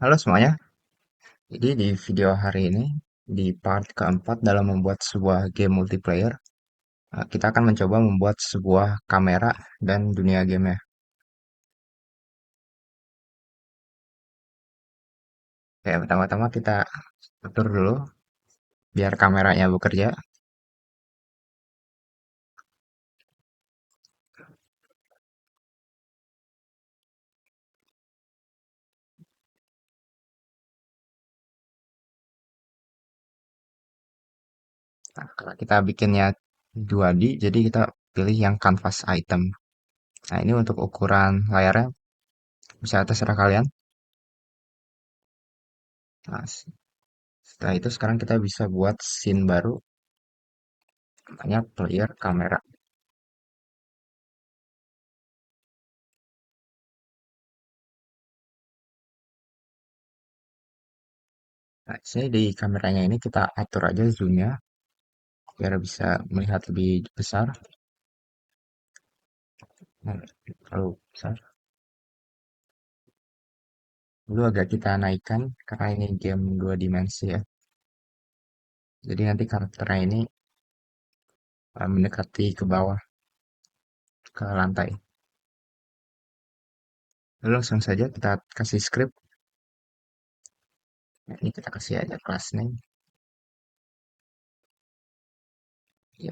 Halo semuanya, jadi di video hari ini, di part keempat dalam membuat sebuah game multiplayer, kita akan mencoba membuat sebuah kamera dan dunia gamenya. Oke, pertama-tama kita atur dulu, biar kameranya bekerja. Nah, kalau kita bikinnya 2D, jadi kita pilih yang canvas item. Nah, ini untuk ukuran layarnya, bisa terserah kalian. Nah, setelah itu sekarang kita bisa buat scene baru, namanya player kamera. Nah, di sini di kameranya ini kita atur aja zoom-nya, biar bisa melihat lebih besar. Nah, kalau besar, dulu agak kita naikkan karena ini game dua dimensi ya. Jadi nanti karakternya ini mendekati ke bawah, ke lantai. Lalu langsung saja kita kasih script. Nah, ini kita kasih aja class name. Ya.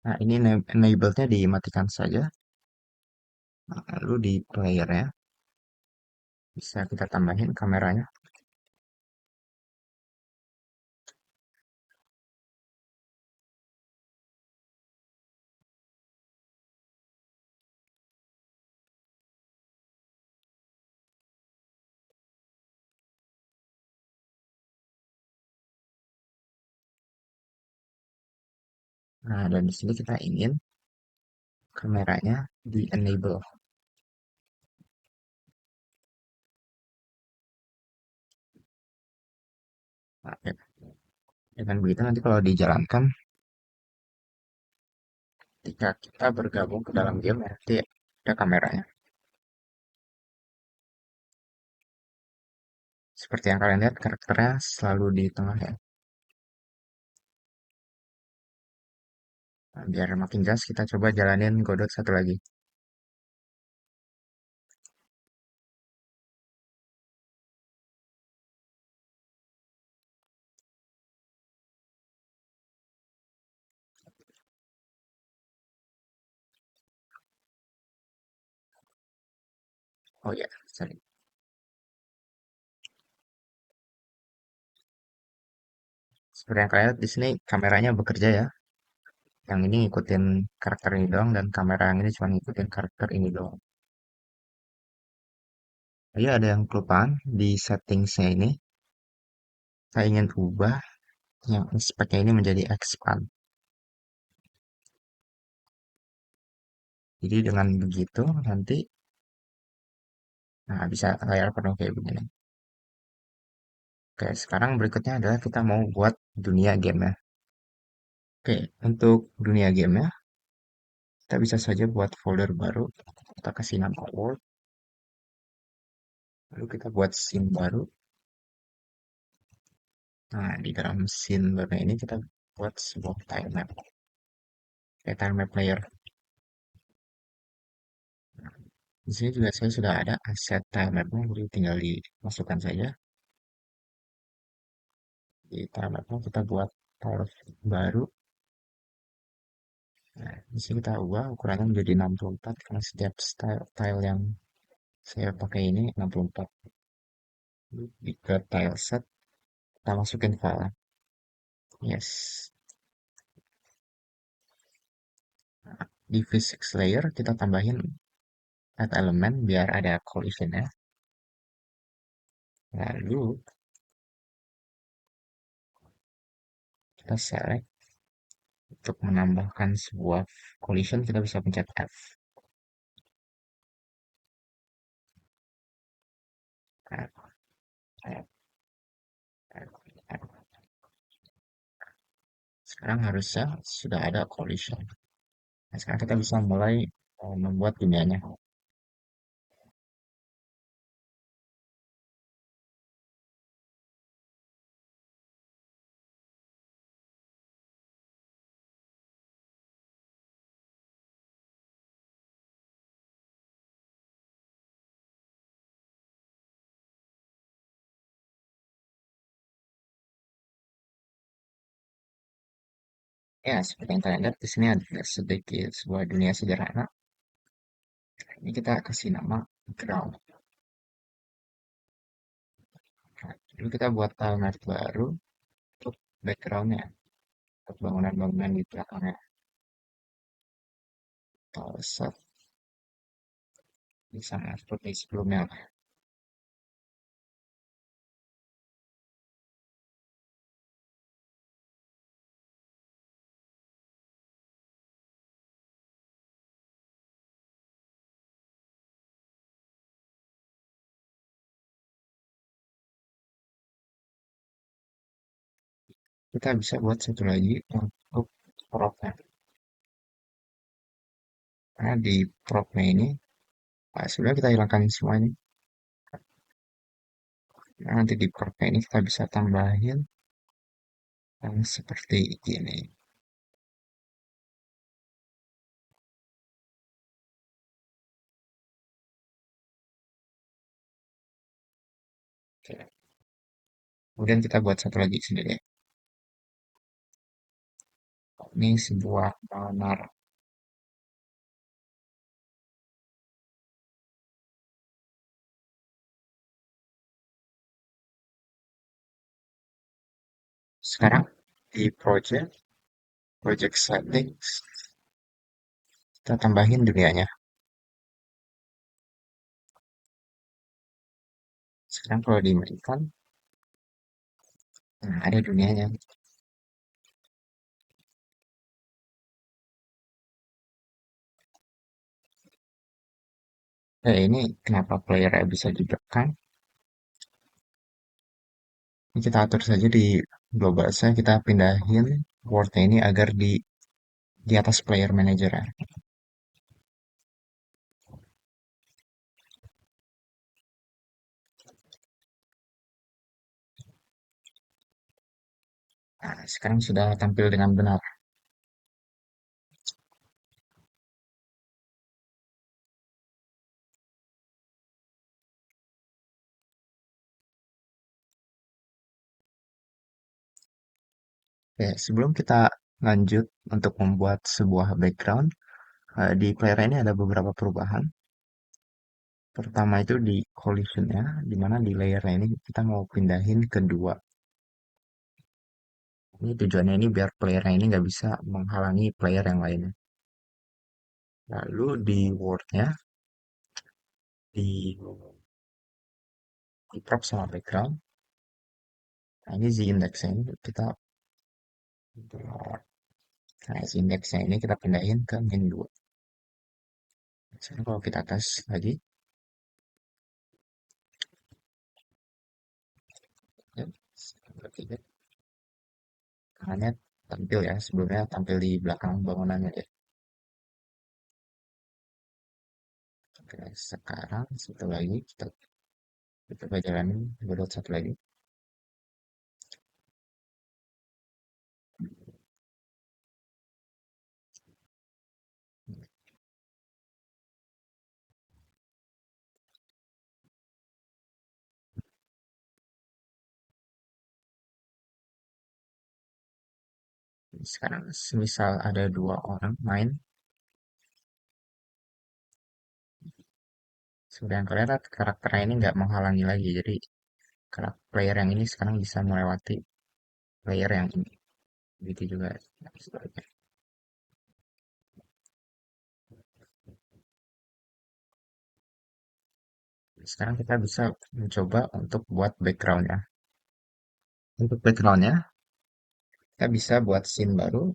Nah, ini enable-nya dimatikan saja. Nah, lalu di player-nya bisa kita tambahin kameranya. Nah, dan di sini kita ingin kameranya di enable. Nah, ya. Dengan begitu nanti kalau dijalankan, ketika kita bergabung ke dalam game, nanti ada kameranya. Seperti yang kalian lihat, karakternya selalu di tengah ya. Nah, biar makin jelas, kita coba jalanin Godot satu lagi. Oh ya, sorry. Seperti yang kalian lihat di sini kameranya bekerja ya. Yang ini ngikutin karakter ini doang dan kamera yang ini cuma ngikutin karakter ini doang. Iya ada yang kelupaan di settingsnya ini. Saya ingin ubah yang speknya ini menjadi expand. Jadi dengan begitu nanti nah bisa layar penuh kayak begini. Oke, sekarang berikutnya adalah kita mau buat dunia game ya. Oke, untuk dunia game ya, kita bisa saja buat folder baru. Kita kasih nama world. Lalu kita buat scene baru. Nah, di dalam scene baru ini kita buat sebuah tile map. Kayak tile map layer. Di sini juga saya sudah ada aset tile mapnya, jadi tinggal dimasukkan saja. Di tile mapnya kita buat tile baru. Nah, di sini kita ubah ukurannya menjadi 64 karena setiap tile yang saya pakai ini 64. Di ke tile set. Kita masukin file. Yes. Di physics layer kita tambahin add element biar ada collision ya. Lalu kita select untuk menambahkan sebuah collision kita bisa pencet F. F, F, F, F. Sekarang harusnya sudah ada collision. Nah, sekarang kita bisa mulai membuat dunianya. Ya, seperti yang kalian lihat di sini ada sedikit sebuah dunia sederhana. Ini kita kasih nama ground. Nah, dulu kita buat timer baru untuk backgroundnya, untuk bangunan-bangunan di belakangnya. Kalau set di sana seperti sebelumnya. Kita bisa buat satu lagi untuk propnya. Karena di propnya ini, sebenarnya kita hilangkan semua ini. Nah, nanti di propnya ini kita bisa tambahin yang seperti ini. Oke. Kemudian kita buat satu lagi sendiri. Ini sebuah banner. Sekarang di project settings, kita tambahin dunianya. Sekarang kalau dimainkan, nah ada dunianya. Nah, ini kenapa player bisa ditekan? Ini kita atur saja di global saya kita pindahin wordnya ini agar di atas player manager ya. Nah, sekarang sudah tampil dengan benar. Oke, sebelum kita lanjut untuk membuat sebuah background, di player ini ada beberapa perubahan. Pertama itu di collision-nya, di mana di layer ini kita mau pindahin ke dua. Ini tujuannya ini biar player ini nggak bisa menghalangi player yang lainnya. Lalu di word-nya, di, di prop sama background, nah ini z index ini kita, nah z index-nya ini kita pindahin ke min 2. Sekarang kalau kita tes lagi, ya, seperti tangannya tampil ya, sebelumnya tampil di belakang bangunannya ya. Oke, sekarang satu lagi kita coba jalanin buat satu lagi. Sekarang semisal ada dua orang main, sebenarnya kalian lihat karakternya ini nggak menghalangi lagi, jadi Karena player yang ini sekarang bisa melewati player yang ini. Begitu juga sebaliknya. Sekarang kita bisa mencoba untuk buat backgroundnya. Untuk backgroundnya, kita bisa buat scene baru.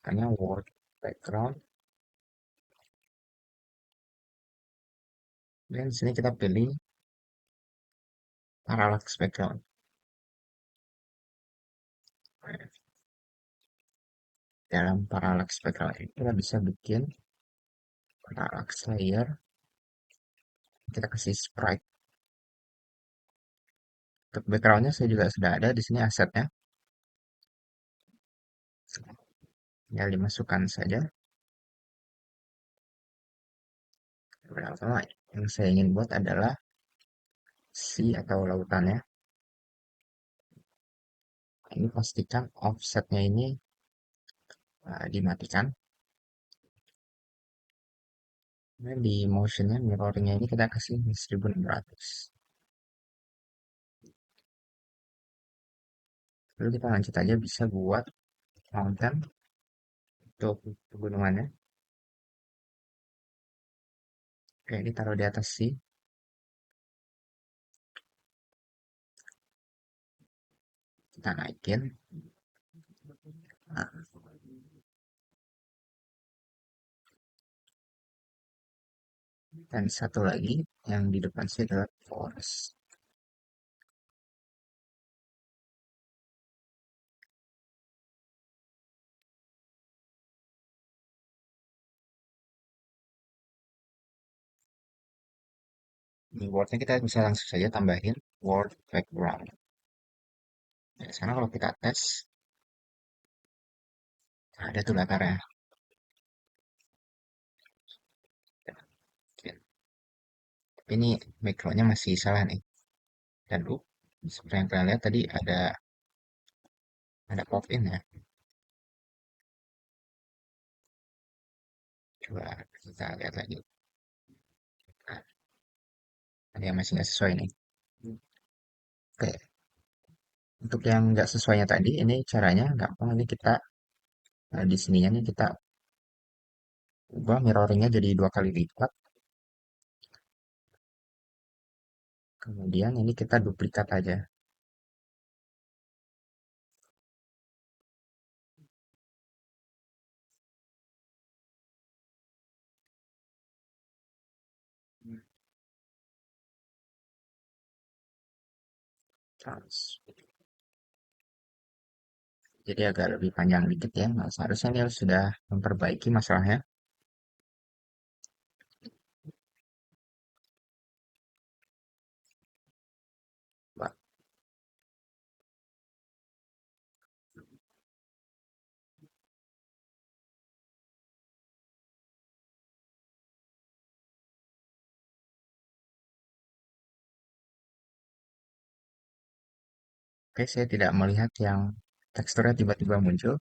Hanya world background. Dan di sini kita pilih parallax background. Dalam parallax background ini kita bisa bikin parallax layer. Kita kasih sprite. Untuk backgroundnya saya juga sudah ada di sini asetnya. Tinggal dimasukkan saja. Pertama yang saya ingin buat adalah sea atau lautannya. Ini pastikan offsetnya ini dimatikan. Kemudian di motionnya, mirroringnya ini kita kasih 1600. Lalu kita lanjut aja bisa buat mountain untuk pegunungannya. Oke, ini taruh di atas sih. Kita naikin. Nah, dan satu lagi yang di depan sih adalah forest. Di wordnya kita bisa langsung saja tambahin word background. Nah, sekarang kalau kita tes, ada tuh latarnya. Tapi ini backgroundnya masih salah nih. Dan seperti yang kalian lihat tadi ada pop in ya. Coba kita lihat lagi. Nah, ada yang masih nggak sesuai nih. Oke, untuk yang nggak sesuainya tadi, ini caranya gampang. Ini kita di sininya nih kita ubah mirroringnya jadi 2 kali lipat. Kemudian ini kita duplikat aja. Trans. Jadi agak lebih panjang dikit ya. Nah, seharusnya ini sudah memperbaiki masalahnya. Oke, saya tidak melihat yang teksturnya tiba-tiba muncul.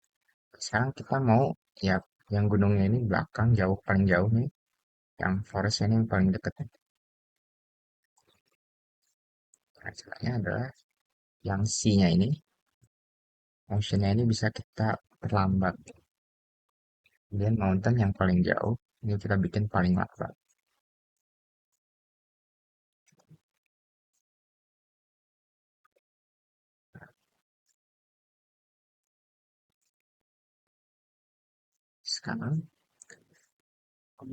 Sekarang kita mau ya yang gunungnya ini belakang jauh paling jauh nih, yang forestnya ini yang paling dekat. Nah, caranya adalah yang C-nya ini, motionnya ini bisa kita perlambat. Kemudian mountain yang paling jauh, ini kita bikin paling lambat. Sekarang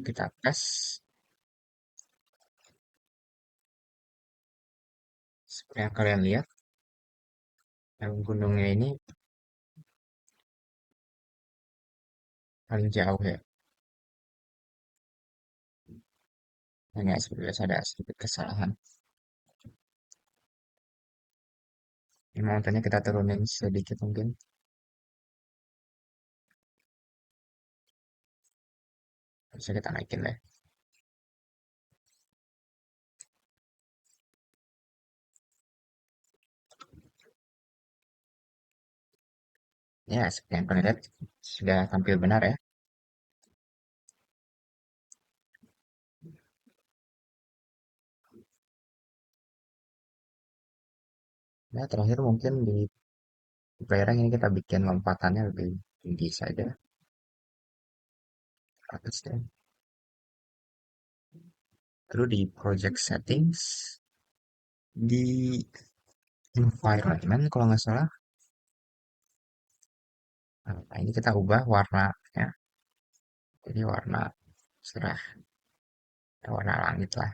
kita tes seperti yang kalian lihat, yang gunungnya ini paling jauh ya. Hanya seperti biasa ada sedikit kesalahan. Ini mountainnya kita turunin sedikit mungkin. Bisa kita naikin deh. Ya, seperti yang kalian lihat sudah tampil benar ya. Ya, terakhir mungkin di playernya ini kita bikin lompatannya lebih tinggi saja, atasnya. Lalu di project settings, di environment kalau nggak salah, nah ini kita ubah warnanya, jadi warna cerah, warna langit lah.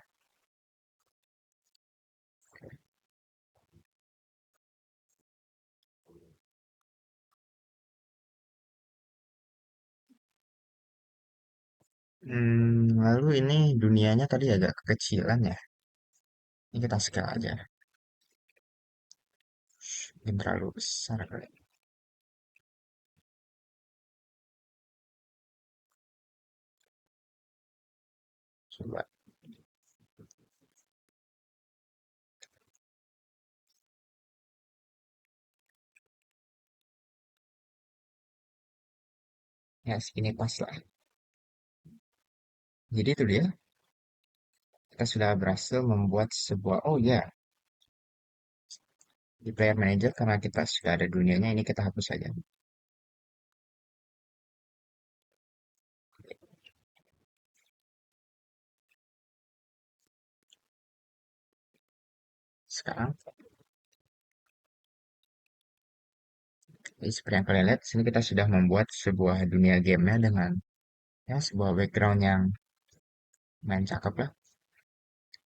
Lalu ini dunianya tadi agak kekecilan ya. Ini kita scale aja. Mungkin terlalu besar kali. Coba. Ya, segini pas lah. Jadi itu dia. Kita sudah berhasil membuat sebuah, oh ya, di player manager karena kita sudah ada dunianya, ini kita hapus saja. Sekarang, jadi seperti yang kalian lihat, sini kita sudah membuat sebuah dunia gamenya dengan ya sebuah background yang main cakep lah.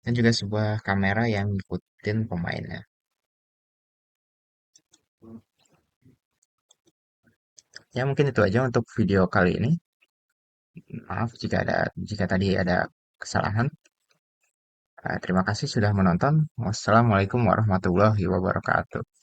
Dan juga sebuah kamera yang ngikutin pemainnya. Ya mungkin itu aja untuk video kali ini. Maaf jika tadi ada kesalahan. Terima kasih sudah menonton. Wassalamualaikum warahmatullahi wabarakatuh.